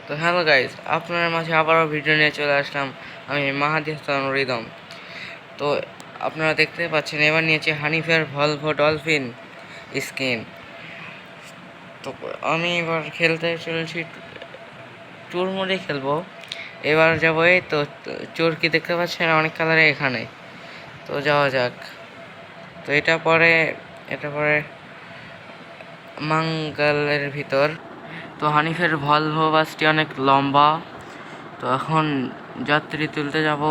তো hello guys, আপনার মাঝে আবারও ভিডিও নিয়ে চলে আসলাম। আমি মাহাদি হাসান রিদম। তো আপনারা দেখতে পাচ্ছেন এবার নিয়েছে হানিফের ভলভো ডলফিন স্কিন। তো আমি এবার খেলতে চলেছি, ট্যুর মোডে খেলবো। এবার যাবো, এই তো চোরকি দেখতে পাচ্ছেন অনেক কালারে এখানে। তো যাওয়া যাক। তো এটা পরে মাঙ্গালের ভিতর। তো হানিফের ভলভো বাসটি অনেক লম্বা। তো এখন যাত্রী তুলতে যাব।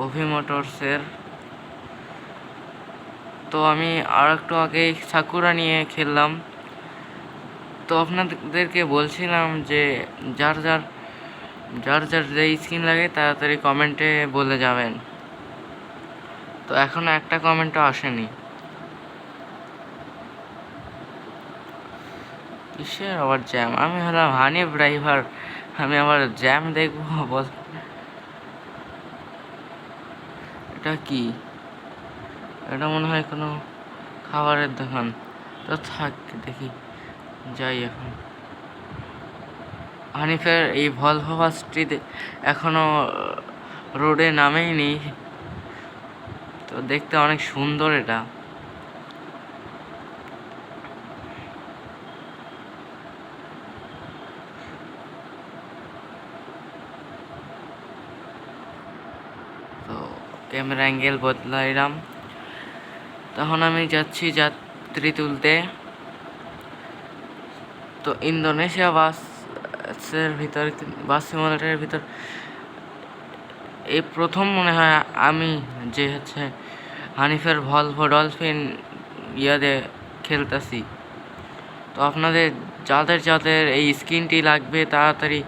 অভি মোটরসের। তো আমি আর একটু আগে সাকুরা নিয়ে খেললাম। তো আপনাদেরকে বলছিলাম যে যার যার যার যার যে স্কিন লাগে তাড়াতাড়ি কমেন্টে বলে যাবেন। তো এখনো একটা কমেন্টও আসেনি। কিসের আবার জ্যাম? আমি হলাম হানিফ ড্রাইভার, আমি আবার জ্যাম দেখবো বল? এটা কি? এটা মনে হয় কোনো খাবারের দোকান। তো থাক, দেখি যাই এখন। হানিফের এই ভলভো বাসটিতে এখনো রোডে নামেইনি। তো দেখতে অনেক সুন্দর এটা। তো ক্যামেরা অ্যাঙ্গেল বদলাইলাম। তখন আমি যাচ্ছি যাত্রী তুলতে। তো ইন্দোনেশিয়া বাসের ভিতর, বাস সিমুলেটরের ভিতর এই প্রথম মনে হয় আমি যে হানিফের ভলভো ডলফিন ইয়াতে খেলতেছি। তো আপনাদের যাদের যাদের এই স্কিনটি লাগবে তাড়াতাড়ি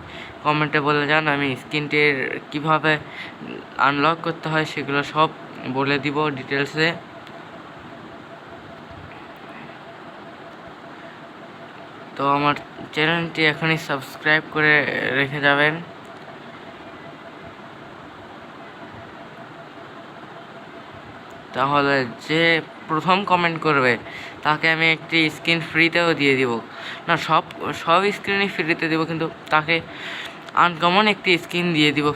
কমেন্টে বলে যান। আমি স্কিনটির কিভাবে আনলক করতে হয় সেগুলো সব বলে দিব ডিটেলসে। তো আমার চ্যানেলটি এখনই সাবস্ক্রাইব করে রেখে যাবেন। তাহলে যে প্রথম কমেন্ট করবে তাকে আমি একটি স্ক্রিন ফ্রিতেও দিয়ে দিব। না, সব স্ক্রিনই ফ্রিতে দিব, কিন্তু তাকে আনকমন একটি স্কিন দিয়ে দিব।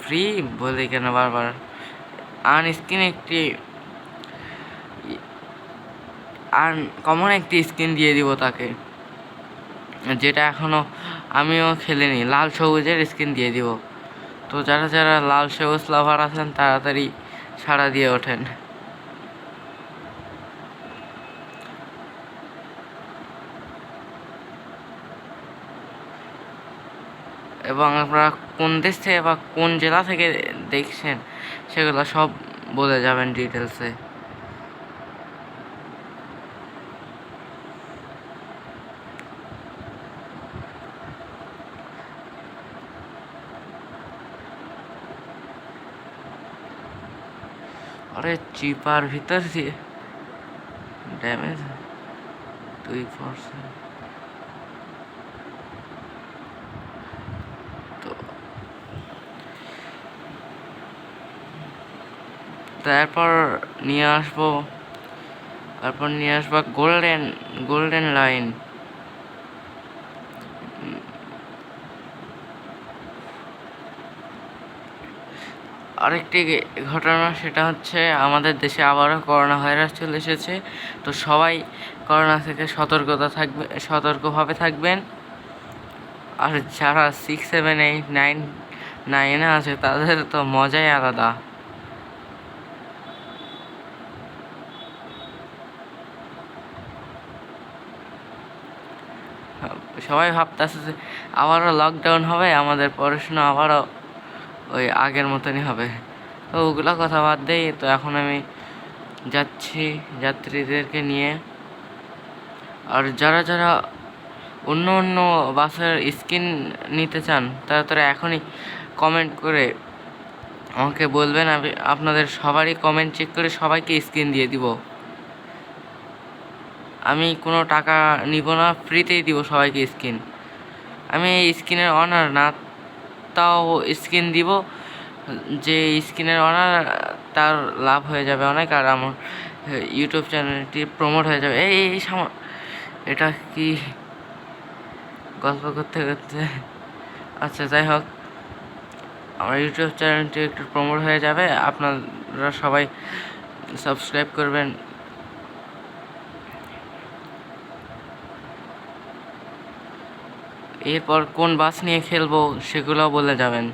ফ্রি বলে কেন বারবার? আনস্কিন একটি আনকমন একটি স্কিন দিয়ে দিব তাকে, যেটা এখনও আমিও খেলিনি। লাল সবুজের স্কিন দিয়ে দিব। তো যারা যারা লাল সবুজ লাভার আছেন তাড়াতাড়ি সাড়া দিয়ে ওঠেন। এবং আপনারা কোন দেশ থেকে বা কোন জেলা থেকে দেখছেন সেগুলো সব বলে যাবেন ডিটেলসে। আরে চিপার ভিতর দিয়ে ড্যামেজ 2%। তো তারপর নিয়ে আসবো গোল্ডেন লাইন। আরেকটি ঘটনা, সেটা হচ্ছে আমাদের দেশে আবারও করোনা ভাইরাস চলে এসেছে। তো সবাই করোনা থেকে সতর্কভাবে থাকবেন। আর যারা 6, 7, 8, 9 আছে তাদের তো মজাই আলাদা। সবাই ভাবতেছে যে আবারও লকডাউন হবে, আমাদের পড়াশোনা আবারও ওই আগের মতনই হবে। তো ওগুলো কথা বাদ দেই। তো এখন আমি যাচ্ছি যাত্রীদেরকে নিয়ে। আর যারা যারা অন্য অন্য বাসের স্কিন নিতে চান তারা এখনই কমেন্ট করে আমাকে বলবেন। আমি আপনাদের সবারই কমেন্ট চেক করে সবাইকে স্কিন দিয়ে দিব। আমি কোনো টাকা নিব না, ফ্রিতেই দিব সবাইকে স্কিন। আমি এই স্কিনের অনার না, তাও স্কিন দিব। যে স্ক্রিনের অনার তার লাভ হয়ে যাবে অনেক, আর আমার ইউটিউব চ্যানেলটি প্রমোট হয়ে যাবে। এই এই এটা কি গল্প করতে করতে, আচ্ছা যাই হোক, আমার ইউটিউব চ্যানেলটি একটু প্রমোট হয়ে যাবে, আপনারা সবাই সাবস্ক্রাইব করবেন। এরপর কোন বাস নিয়ে খেলবো সেগুলোও বলে যাবেন।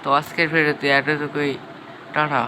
তো আজকের ভিডিওতে এতটুকুই, টাটা।